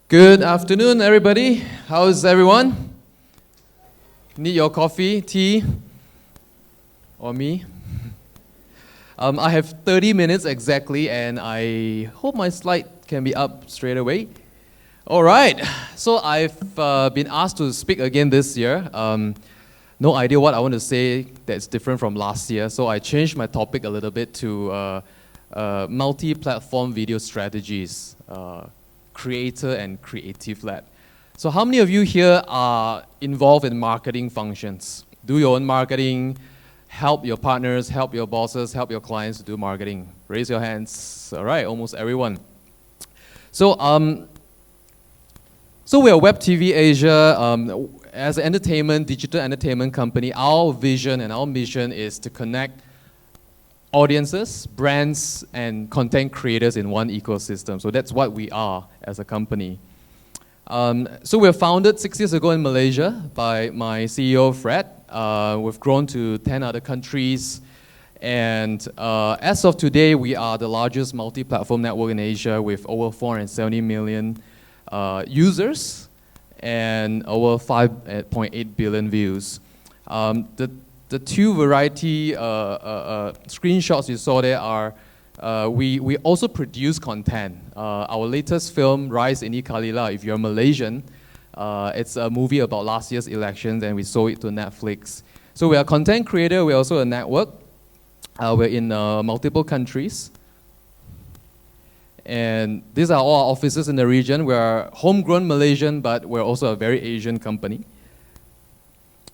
Good afternoon, everybody. How's everyone? Need your coffee, tea, or me? I have 30 minutes exactly, and I hope my slide can be up straight away. All right, so I've been asked to speak again this year. No idea what I want to say that's different from last year, so I changed my topic a little bit to multi-platform video strategies. Creator and creative-led. So how many of you here are involved in marketing functions? Do your own marketing, help your partners, help your bosses, help your clients to do marketing? Raise your hands. All right, almost everyone. So we are WebTVAsia. As an digital entertainment company, our vision and our mission is to connect audiences, brands, and content creators in one ecosystem. So that's what we are as a company. So we were founded 6 years ago in Malaysia by my CEO, Fred. We've grown to 10 other countries. And as of today, we are the largest multi-platform network in Asia with over 470 million users and over 5.8 billion views. The two variety screenshots you saw there are, we also produce content. Our latest film, Rise Ini Kalila, if you're Malaysian, it's a movie about last year's elections and we sold it to Netflix. So we are a content creator, we're also a network. We're in multiple countries. And these are all our offices in the region. We're homegrown Malaysian, but we're also a very Asian company.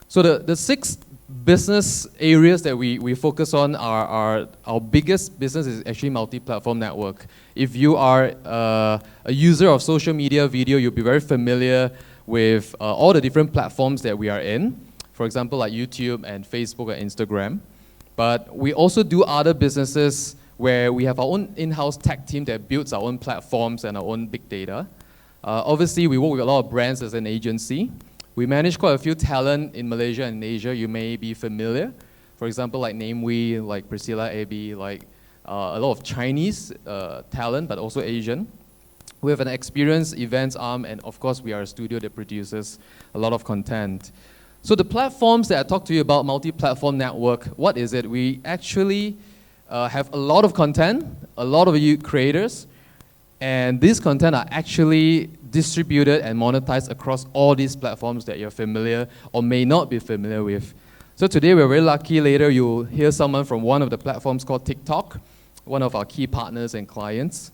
So the six business areas that we focus on are our biggest business is actually multi-platform network. If you are a user of social media video, you'll be very familiar with all the different platforms that we are in. For example, like YouTube and Facebook and Instagram. But we also do other businesses where we have our own in-house tech team that builds our own platforms and our own big data. Obviously, we work with a lot of brands as an agency. We manage quite a few talent in Malaysia and in Asia you may be familiar. For example, like Ngai, like Priscilla Abby, like a lot of Chinese talent, but also Asian. We have an experienced events arm, and of course, we are a studio that produces a lot of content. So the platforms that I talked to you about, multi-platform network, what is it? We actually have a lot of content, a lot of you creators, and these content are actually distributed and monetized across all these platforms that you're familiar or may not be familiar with. So today we're very lucky. Later you'll hear someone from one of the platforms called TikTok, one of our key partners and clients.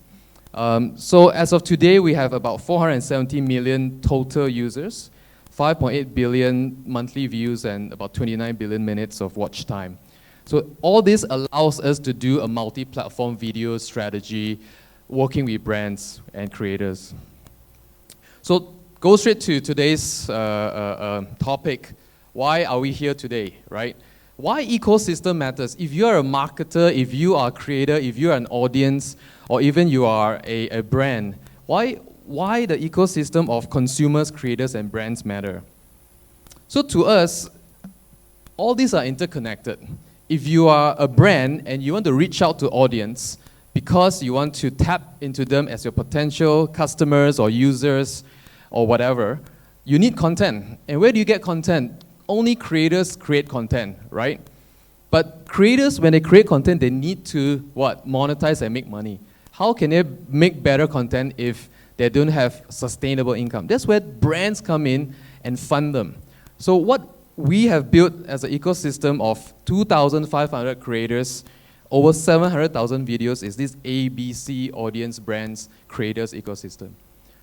So as of today, we have about 470 million total users, 5.8 billion monthly views, and about 29 billion minutes of watch time. So all this allows us to do a multi-platform video strategy, working with brands and creators. So go straight to today's topic. Why are we here today, right? Why ecosystem matters. If you are a marketer, if you are a creator, if you are an audience, or even you are a brand, why the ecosystem of consumers, creators, and brands matter? So to us, all these are interconnected. If you are a brand and you want to reach out to audience because you want to tap into them as your potential customers or users or whatever, you need content. And where do you get content? Only creators create content, right? But creators, when they create content, they need to, what? Monetize and make money. How can they make better content if they don't have sustainable income? That's where brands come in and fund them. So what we have built as an ecosystem of 2,500 creators, over 700,000 videos is this ABC audience brands creators ecosystem.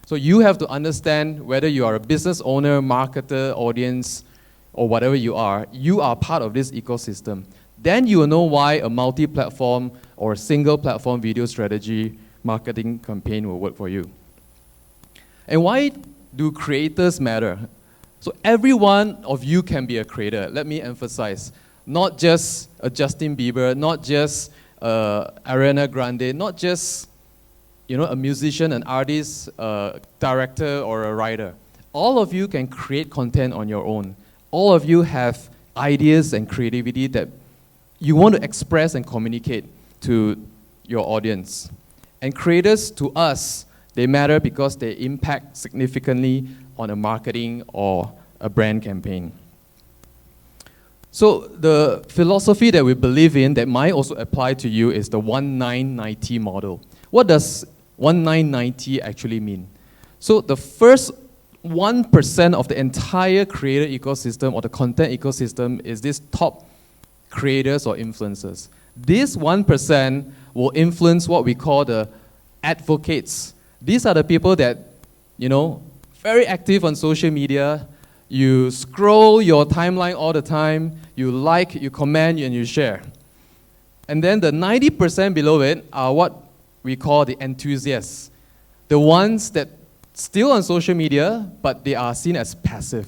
So you have to understand whether you are a business owner, marketer, audience, or whatever you are part of this ecosystem. Then you will know why a multi-platform or a single platform video strategy marketing campaign will work for you. And why do creators matter? So every one of you can be a creator. Let me emphasize, not just a Justin Bieber, not just Ariana Grande, not just a musician, an artist, a director, or a writer. All of you can create content on your own. All of you have ideas and creativity that you want to express and communicate to your audience. And creators, to us, They matter because they impact significantly on a marketing or a brand campaign. So the philosophy that we believe in that might also apply to you is the 1990 model. What does 1990 actually mean? So the first 1% of the entire creator ecosystem or the content ecosystem is these top creators or influencers. This 1% will influence what we call the advocates. These are the people that, very active on social media. You scroll your timeline all the time, you like, you comment, and you share. And then the 90% below it are what we call the enthusiasts. The ones that still on social media, but they are seen as passive.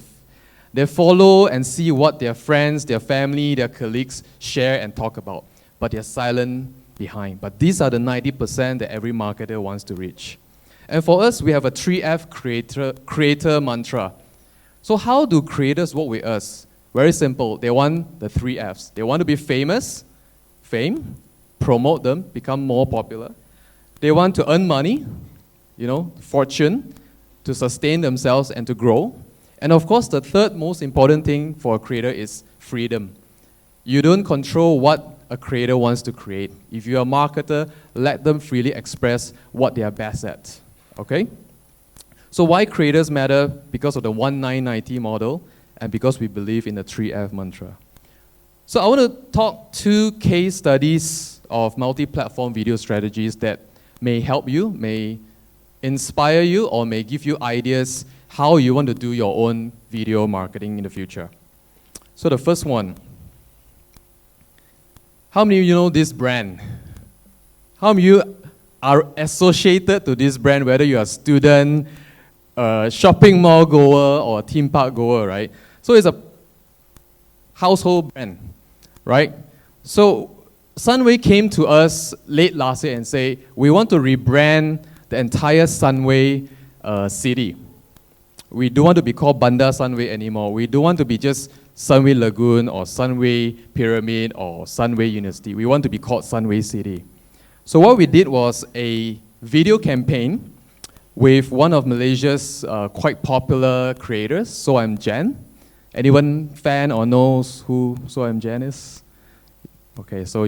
They follow and see what their friends, their family, their colleagues share and talk about, but they're silent behind. But these are the 90% that every marketer wants to reach. And for us, we have a 3F creator mantra. So how do creators work with us? Very simple. They want the 3 Fs. They want to be famous, fame, promote them, become more popular. They want to earn money, fortune, to sustain themselves and to grow. And of course, the third most important thing for a creator is freedom. You don't control what a creator wants to create. If you're a marketer, let them freely express what they are best at. Okay? So why creators matter? Because of the 1990 model and because we believe in the 3F mantra. So I want to talk 2 case studies of multi-platform video strategies that may help you, may inspire you, or may give you ideas how you want to do your own video marketing in the future. So the first one. How many of you know this brand? How many of you are associated to this brand, whether you're a student, a shopping mall goer, or a theme park goer, right? So it's a household brand, right? So Sunway came to us late last year and say, we want to rebrand the entire Sunway city. We don't want to be called Bandar Sunway anymore. We don't want to be just Sunway Lagoon or Sunway Pyramid or Sunway University. We want to be called Sunway City. So what we did was a video campaign with one of Malaysia's quite popular creators, So I'm Jan. Anyone fan or knows who So I'm Jan is? Okay, so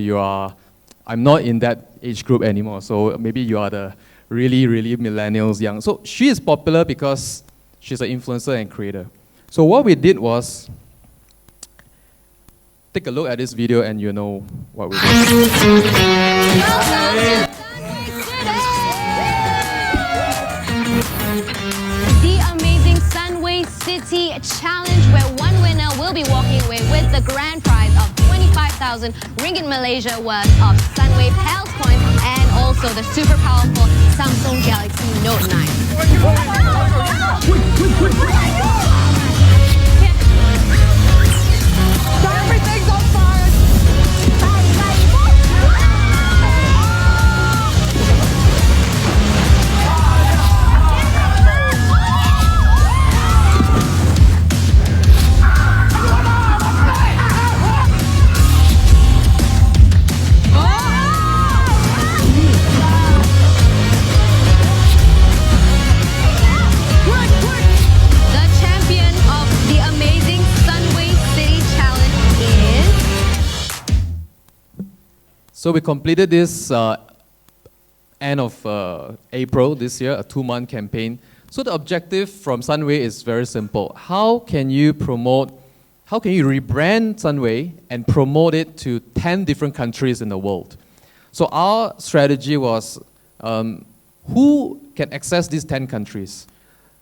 I'm not in that age group anymore, so maybe you are the really, really millennials young. So she is popular because she's an influencer and creator. So what we did was, take a look at this video and you know what we did. The amazing Sunway City Challenge, where one winner will be walking away with the grand prize of 25,000 ringgit Malaysia worth of Sunway Pals coins and also the super powerful Samsung Galaxy Note 9. Everything's on fire! So we completed this end of April this year, a 2-month campaign. So the objective from Sunway is very simple. How can you rebrand Sunway and promote it to 10 different countries in the world? So our strategy was, who can access these 10 countries?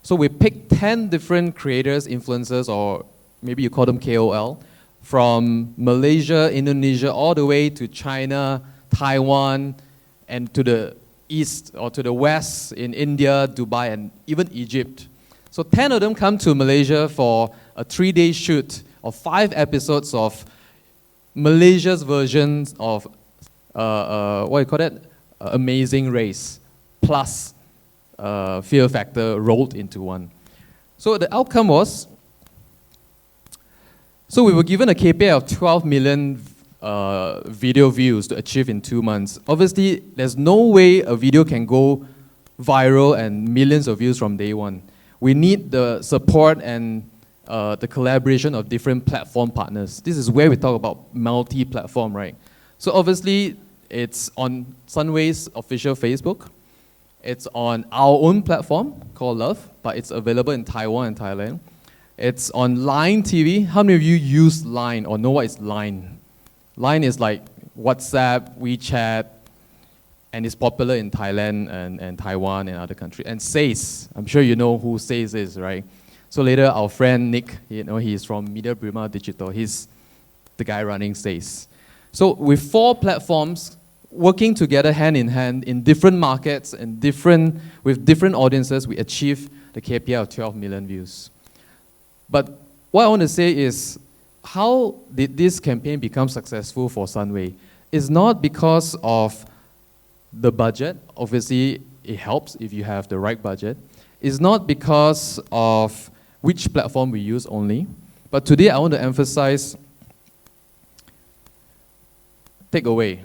So we picked 10 different creators, influencers, or maybe you call them KOL, from Malaysia, Indonesia, all the way to China, Taiwan, and to the east or to the west in India, Dubai, and even Egypt. So 10 of them come to Malaysia for a 3-day shoot of 5 episodes of Malaysia's version of, Amazing Race, plus Fear Factor rolled into one. So the outcome was, so we were given a KPI of 12 million video views to achieve in 2 months. Obviously, there's no way a video can go viral and millions of views from day one. We need the support and the collaboration of different platform partners. This is where we talk about multi-platform, right? So obviously, it's on Sunway's official Facebook. It's on our own platform called Love, but it's available in Taiwan and Thailand. It's on Line TV. How many of you use Line or know what is Line? Line is like WhatsApp, WeChat, and it's popular in Thailand and Taiwan and other countries. And Says, I'm sure you know who Says is, right? So later, our friend Nick, he's from Media Prima Digital. He's the guy running Says. So with 4 platforms working together hand in hand in different markets and with different audiences, we achieve the KPI of 12 million views. But what I want to say is, how did this campaign become successful for Sunway? It's not because of the budget. Obviously, it helps if you have the right budget. It's not because of which platform we use only. But today, I want to emphasize takeaway.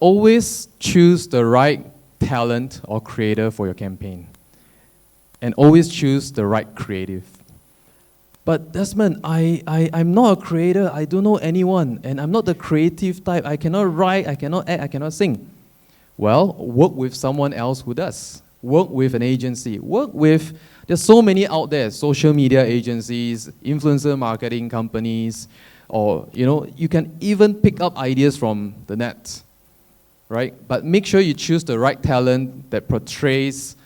Always choose the right talent or creator for your campaign. And always choose the right creative. But Desmond, I'm not a creator. I don't know anyone. And I'm not the creative type. I cannot write, I cannot act, I cannot sing. Well, work with someone else who does. Work with an agency. There's so many out there, social media agencies, influencer marketing companies, or, you can even pick up ideas from the net, right? But make sure you choose the right talent that portrays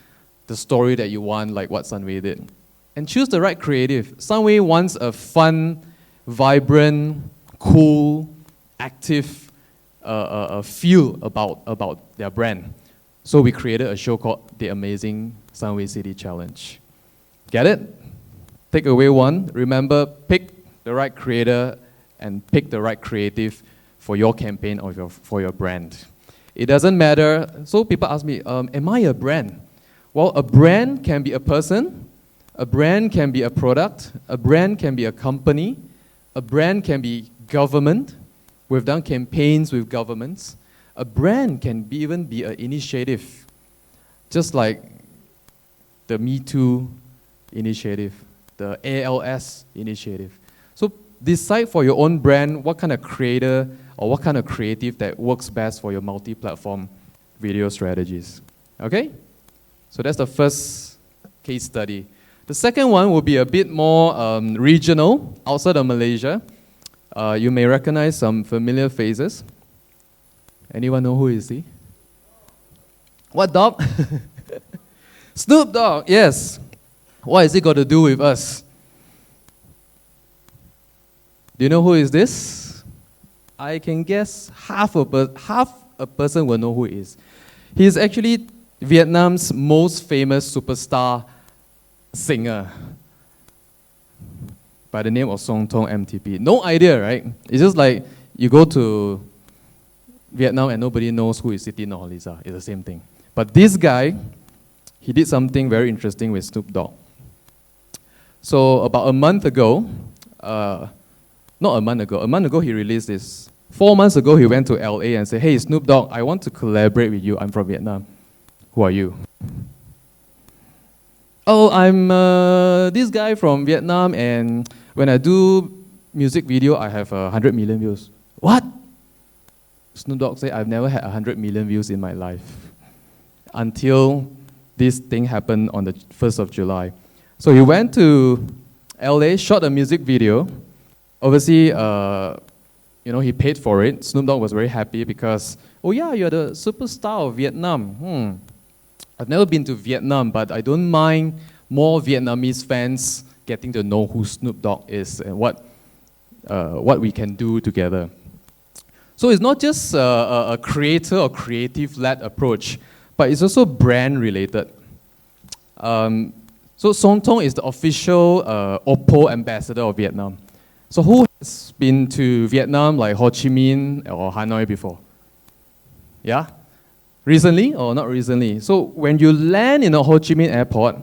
the story that you want, like what Sunway did. And choose the right creative. Sunway wants a fun, vibrant, cool, active feel about their brand. So we created a show called The Amazing Sunway City Challenge. Get it? Takeaway 1, remember, pick the right creator and pick the right creative for your campaign or for your brand. It doesn't matter. So people ask me, am I a brand? Well, a brand can be a person, a brand can be a product, a brand can be a company, a brand can be government. We've done campaigns with governments. A brand can even be an initiative, just like the Me Too initiative, the ALS initiative. So decide for your own brand what kind of creator or what kind of creative that works best for your multi-platform video strategies. Okay? So that's the first case study. The second one will be a bit more regional, outside of Malaysia. You may recognize some familiar faces. Anyone know who is he? What dog? Snoop Dogg, yes. What has he got to do with us? Do you know who is this? I can guess half a person will know who he is. He is actually Vietnam's most famous superstar singer by the name of Song Tong MTP. No idea, right? It's just like you go to Vietnam and nobody knows who is Siti Nurhaliza. It's the same thing. But this guy, he did something very interesting with Snoop Dogg. So about a month ago he released this. 4 months ago he went to LA and said, hey Snoop Dogg, I want to collaborate with you. I'm from Vietnam. Who are you? Oh, I'm this guy from Vietnam, and when I do music video, I have 100 million views. What? Snoop Dogg said, I've never had 100 million views in my life until this thing happened on the 1st of July. So he went to LA, shot a music video. Obviously, he paid for it. Snoop Dogg was very happy because, oh yeah, you're the superstar of Vietnam. I've never been to Vietnam, but I don't mind more Vietnamese fans getting to know who Snoop Dogg is and what we can do together. So it's not just a creator or creative-led approach, but it's also brand-related. So Song Tong is the official Oppo ambassador of Vietnam. So who has been to Vietnam, like Ho Chi Minh or Hanoi before? Yeah? Recently or not recently? So when you land in a Ho Chi Minh airport,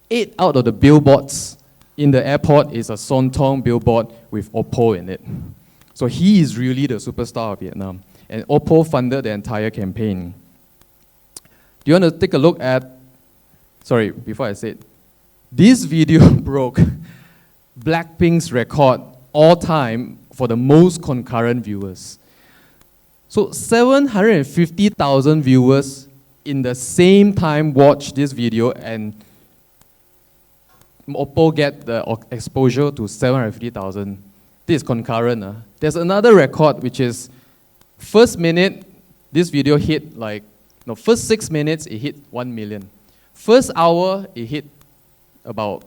8 out of the billboards in the airport is a Song Tong billboard with Oppo in it. So he is really the superstar of Vietnam. And Oppo funded the entire campaign. Do you want to take a look at, sorry, before I say it, this video broke Blackpink's record all time for the most concurrent viewers. So 750,000 viewers in the same time watch this video, and Oppo get the exposure to 750,000. This is concurrent. There's another record, which is first minute, this video hit first 6 minutes, it hit 1 million. First hour, it hit about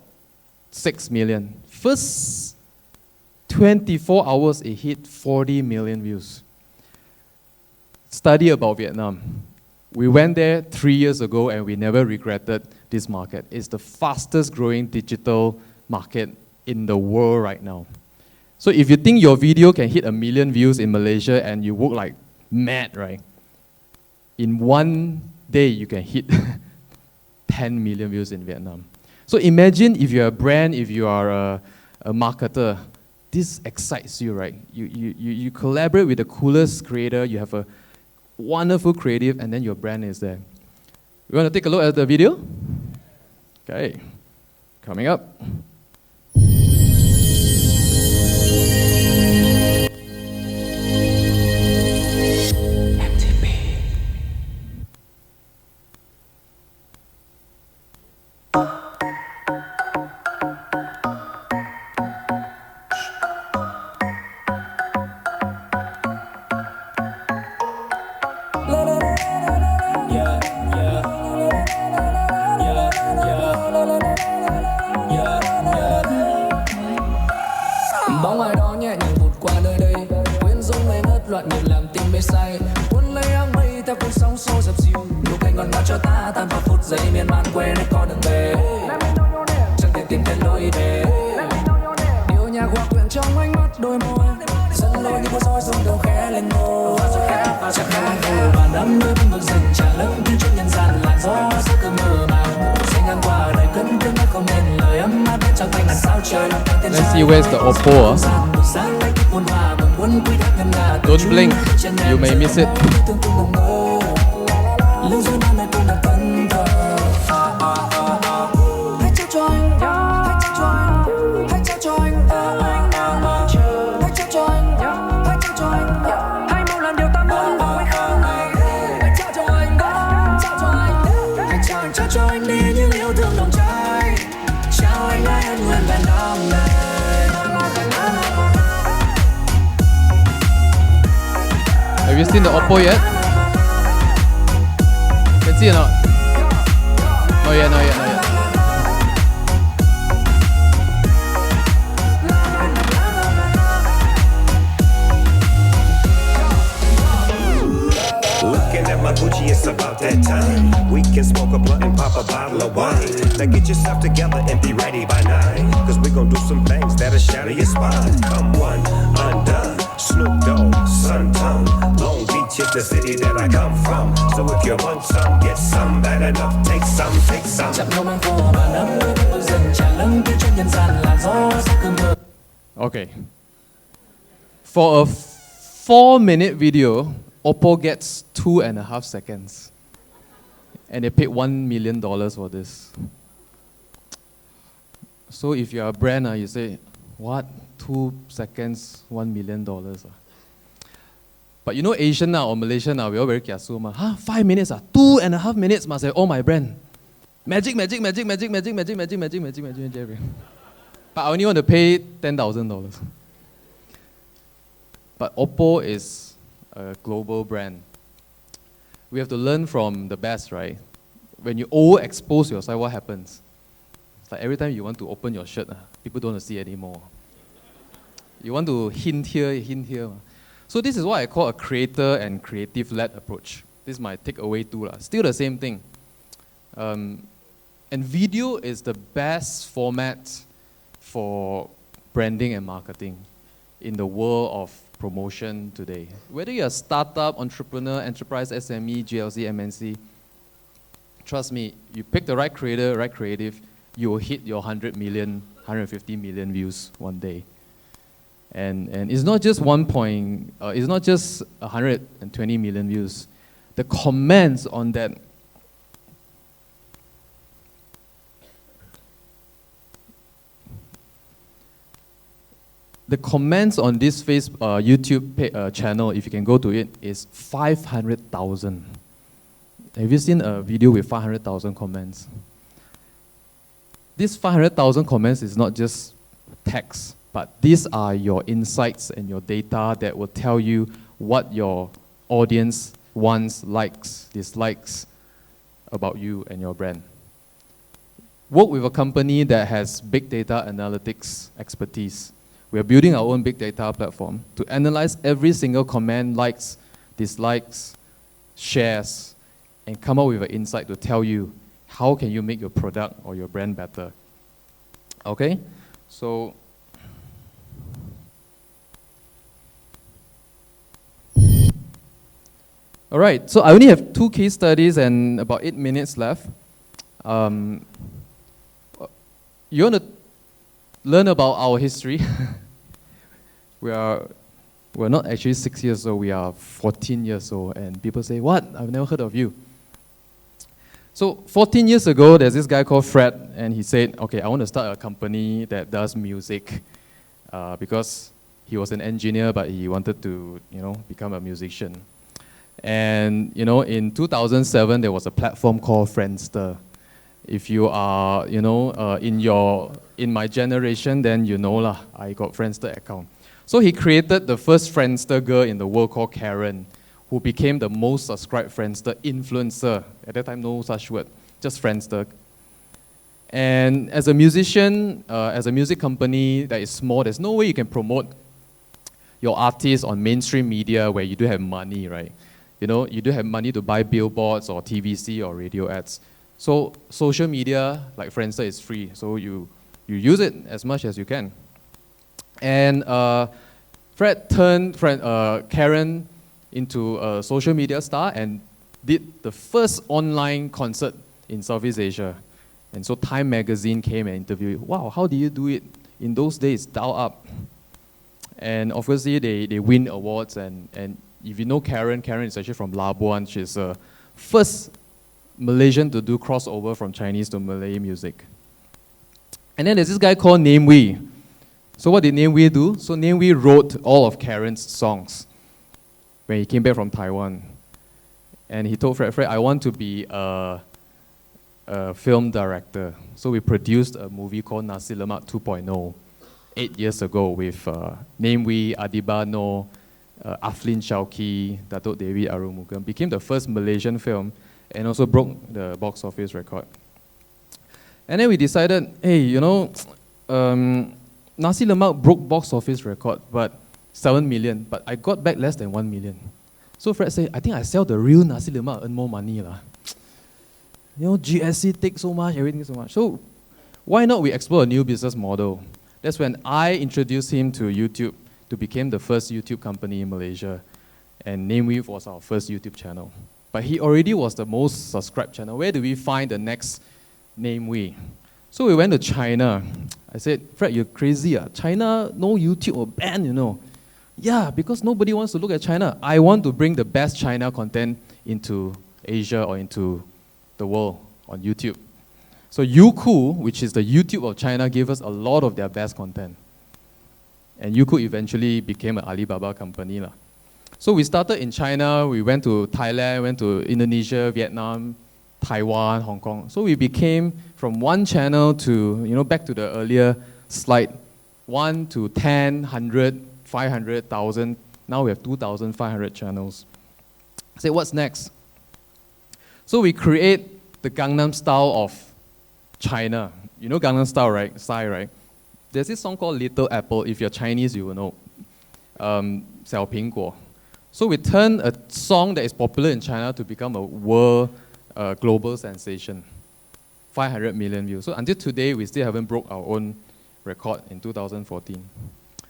6 million. First 24 hours, it hit 40 million views. Study about Vietnam. We went there 3 years ago and we never regretted this market. It's the fastest growing digital market in the world right now. So if you think your video can hit 1 million views in Malaysia and you work like mad, right? In one day you can hit 10 million views in Vietnam. So imagine if you're a brand, if you are a marketer, this excites you, right? You collaborate with the coolest creator, you have a wonderful creative, and then your brand is there. You want to take a look at the video? Okay, coming up. Bóng ai đó nhẹ nhàng vụt qua nơi đây, quyến rũ ngây ngất loạn nhịp làm tim mê say, cuốn lấy áng mây theo cơn sóng xô dập dìu, nụ cười ngọt ngào cho ta tan vào phút giây miên man quên hết con đường về, chẳng thể tìm thấy lối về, điệu nhạc hòa quyện trong ánh mắt đôi môi, dẫn lối như con soi xuống đường khẽ lên ngô, chẳng khác nào và đắm đuối bên vực rừng tràn lấp đến chút nhân gian làn gió giữa cơn mơ màng, xuyên ngang qua đời cơn tiếng nói không nên lời ấm áp bên trong cánh ngàn sao trời. Let's see where's the Oppo. Don't blink, you may miss it. Have you seen the Oppo yet? Can see or not? Not yet, not yet, not yet. Looking at my Gucci, it's about that time. We can smoke a blunt and pop a bottle of wine. Now get yourself together and be ready by 9. Cause we gon' do some things that'll shatter your spine. Come one, undone. Snoop Dogg, Sun Tone. Long Beach is the city that I come from. So if you want some, get some. Bad enough, take some, take some. Okay. For a 4-minute video, Oppo gets 2.5 seconds. And they paid $1 million for this. So if you're a brand, you say, what? 2 seconds, $1 million. But you know, Asian now or Malaysian now, we all very kiasu. 5 minutes, 2.5 minutes must say, oh my brand. Magic, magic, magic, magic, magic, magic, magic, magic, magic, magic, magic. But I only want to pay $10,000. But Oppo is a global brand. We have to learn from the best, right? When you overexpose yourself, what happens? It's like every time you want to open your shirt, people don't want to see anymore. You want to hint here, hint here. So this is what I call a creator and creative-led approach. This is my takeaway too. Still the same thing. And video is the best format for branding and marketing in the world of promotion today. Whether you're a startup, entrepreneur, enterprise, SME, GLC, MNC, trust me, you pick the right creator, right creative, you will hit your 100 million, 150 million views one day. And it's not just it's not just 120 million views. The comments on that the comments on this YouTube channel, if you can go to it, is 500,000. Have you seen a video with 500,000 comments? This 500,000 comments is not just text, but these are your insights and your data that will tell you what your audience wants, likes, dislikes about you and your brand. Work with a company that has big data analytics expertise. We are building our own big data platform to analyze every single comment, likes, dislikes, shares, and come up with an insight to tell you how can you make your product or your brand better. Okay? So, all right, so I only have 2 case studies and about 8 minutes left. You want to learn about our history? We're not actually 6 years old, we are 14 years old. And people say, what? I've never heard of you. So 14 years ago, there's this guy called Fred, and he said, okay, I want to start a company that does music, because he was an engineer, but he wanted to, become a musician. And, in 2007, there was a platform called Friendster. If you are, in my generation, then I got Friendster account. So he created the first Friendster girl in the world called Karen, who became the most subscribed Friendster influencer. At that time, no such word, just Friendster. And as a musician, as a music company that is small, there's no way you can promote your artist on mainstream media where you do have money, right? You do have money to buy billboards or TVC or radio ads. So social media, like Friendster, is free. So you use it as much as you can. And Fred turned Karen into a social media star and did the first online concert in Southeast Asia. And so Time magazine came and interviewed, wow, how do you do it in those days, dial up? And obviously they win awards, and if you know Karen is actually from Labuan. She's the first Malaysian to do crossover from Chinese to Malay music. And then there's this guy called Namewee. So what did Namewee do? So Namewee wrote all of Karen's songs when he came back from Taiwan. And he told Fred, I want to be a film director. So we produced a movie called Nasi Lemak 2.0 8 years ago with Namewee, Adiba Noor, Aflin Shauki, Datuk Dewi Arumugam. Became the first Malaysian film and also broke the box office record. And then we decided, hey, Nasi Lemak broke box office record, but 7 million, but I got back less than 1 million. So Fred said, I think I sell the real Nasi Lemak, earn more money. GSC takes so much, everything so much. So why not we explore a new business model? That's when I introduced him to YouTube to become the first YouTube company in Malaysia. And Namewee was our first YouTube channel. But he already was the most subscribed channel. Where do we find the next Namewee? So we went to China. I said, Fred, you're crazy. China, no YouTube or ban, Yeah, because nobody wants to look at China. I want to bring the best China content into Asia or into the world on YouTube. So Youku, which is the YouTube of China, gave us a lot of their best content. And Youku eventually became an Alibaba company. So we started in China, we went to Thailand, went to Indonesia, Vietnam, Taiwan, Hong Kong. So we became from one channel to, back to the earlier slide, 1 to 10, 100, 500, 1,000. Now we have 2,500 channels. I said, what's next? So we create the Gangnam Style of China. You know Gangnam Style, right? Style, right? There's this song called Little Apple. If you're Chinese, you will know. 小苹果. So we turned a song that is popular in China to become a world global sensation. 500 million views. So until today, we still haven't broke our own record in 2014. And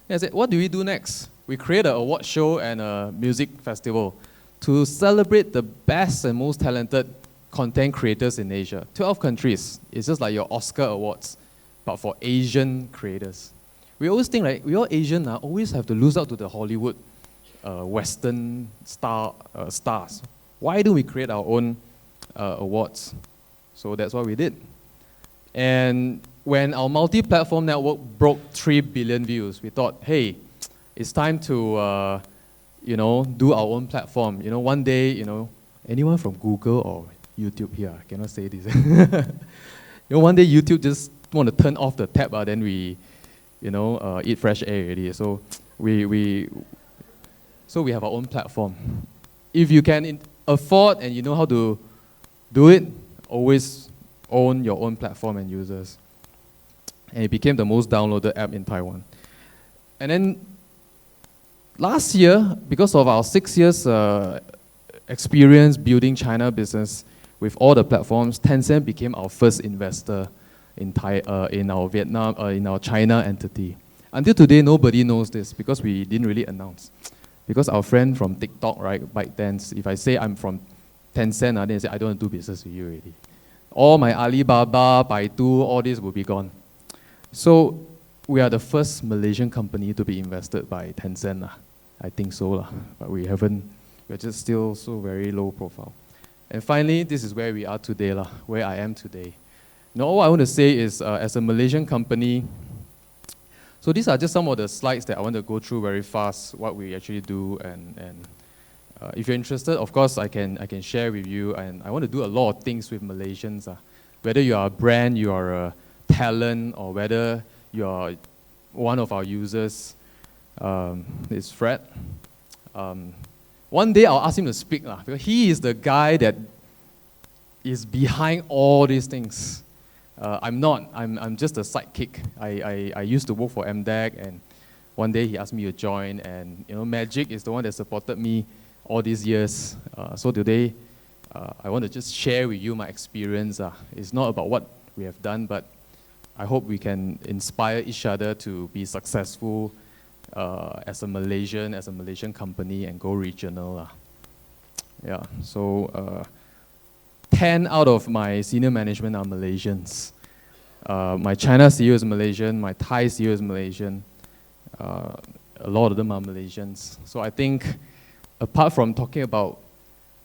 I said, what do we do next? We create an award show and a music festival to celebrate the best and most talented content creators in Asia. 12 countries. It's just like your Oscar awards, but for Asian creators. We always think, like, we all Asian always have to lose out to the Hollywood Western stars. Why do we create our own awards? So that's what we did. And when our multi-platform network broke 3 billion views, we thought, hey, it's time to do our own platform. One day, anyone from Google or YouTube here, I cannot say this. One day YouTube just want to turn off the tap, then we, eat fresh air already. So we have our own platform. If you can afford and you know how to do it, always own your own platform and users. And it became the most downloaded app in Taiwan. And then last year, because of our 6 years experience building China business with all the platforms, Tencent became our first investor in our China entity. Until today, nobody knows this because we didn't really announce. Because our friend from TikTok, right, ByteDance, if I say I'm from Tencent, then they say I don't want to do business with you already. All my Alibaba, Baidu, all this will be gone. So we are the first Malaysian company to be invested by Tencent. I think so. But we're just still so very low profile. And finally, this is where we are today, where I am today. Now, all I want to say is, as a Malaysian company, so these are just some of the slides that I want to go through very fast, what we actually do, and if you're interested, of course, I can share with you, and I want to do a lot of things with Malaysians. Whether you are a brand, you are a talent, or whether you are one of our users, is Fred. One day I'll ask him to speak, because he is the guy that is behind all these things. I'm not. I'm just a sidekick. I used to work for MDEC, and one day he asked me to join, and Magic is the one that supported me all these years. So today, I want to just share with you my experience. It's not about what we have done, but I hope we can inspire each other to be successful as a Malaysian company and go regional. Yeah. So 10 out of my senior management are Malaysians. My China CEO is Malaysian. My Thai CEO is Malaysian. A lot of them are Malaysians. So I think, apart from talking about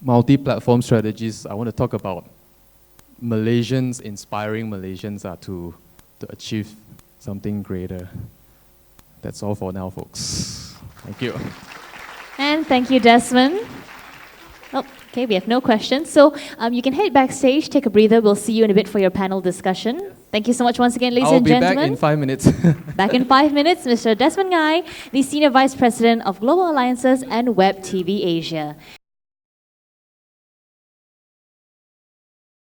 multi-platform strategies, I want to talk about Malaysians inspiring Malaysians to achieve something greater. That's all for now, folks. Thank you. And thank you, Desmond. Oh, okay, we have no questions. So you can head backstage, take a breather. We'll see you in a bit for your panel discussion. Thank you so much once again, ladies and gentlemen. I'll be back in 5 minutes. Back in 5 minutes, Mr. Desmond Ngai, the Senior Vice President of Global Alliances and WebTVAsia.